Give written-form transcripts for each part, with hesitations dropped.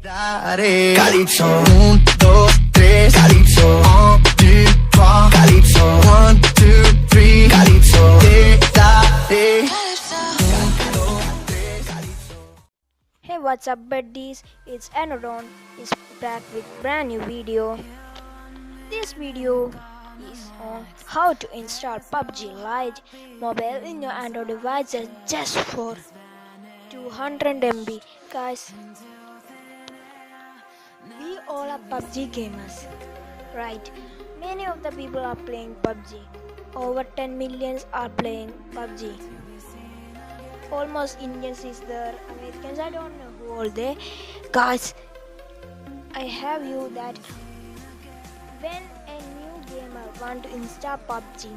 Calypso, 1, 2, 3, Calypso, 1, 2, 3, Calypso, 1, 2, 3, Calypso, Hey, what's up buddies, it's AndroDON is back with brand new video. This video is on how to install PUBG Lite mobile in your Android devices just for 200 MB. Guys, we all are PUBG gamers, right? Many of the people are playing PUBG. Over 10 millions are playing PUBG. Almost Indians is there, Americans, I don't know who all they. Guys, I have you that when a new gamer want to install PUBG, he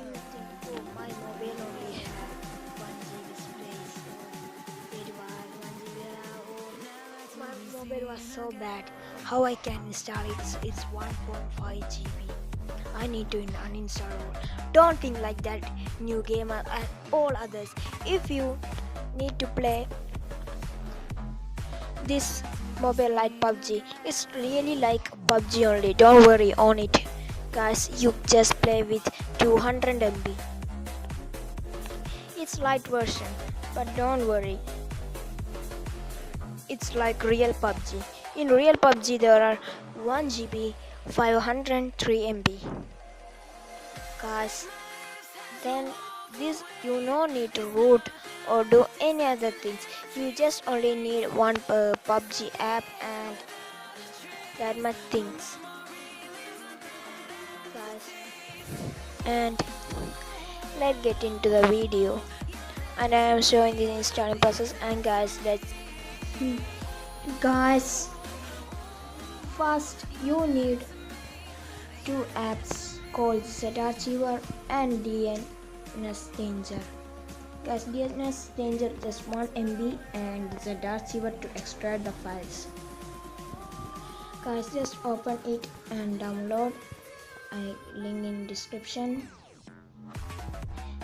will think, oh, my mobile only have 1 GB space, it was 1 GB RAM, oh, my mobile was so bad, how I can install it? It's 1.5 GB. I need to uninstall all. Don't think like that, new gamer and all others. If you need to play this mobile like PUBG, it's really like PUBG only. Don't worry on it, guys. You just play with 200 MB. It's light version, but don't worry. It's like real PUBG. In real PUBG, there are 1 GB, 503 MB. Guys, then this you no need to root or do any other things. You just only need one PUBG app and that much things, guys. And let's get into the video. And I am showing the installing process. And guys, first you need two apps called ZArchiver and DNS Danger. Guys, DNS Danger just 1 MB and ZArchiver to extract the files. Guys, just open it and download. I link in description.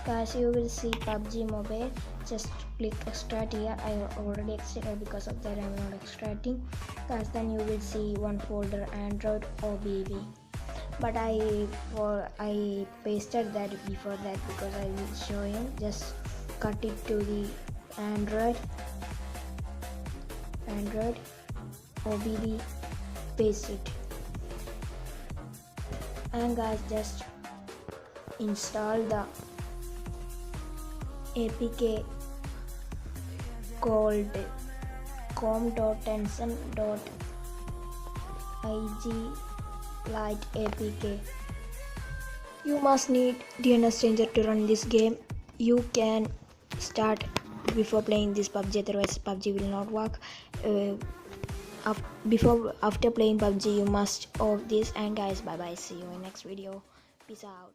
Guys, you will see PUBG mobile. Just click extract here. I already extracted, because of that I am not extracting. Guys, then you will see one folder Android or BB. But I pasted that before that because I will show you. Just cut it to the Android OBB, paste it, and guys, just install the APK called com.tension.ig Lite APK. You must need DNS Danger to run this game. You can start before playing this PUBG, otherwise PUBG will not work. After playing PUBG, you must off this. And guys, bye bye, see you in next video. Peace out.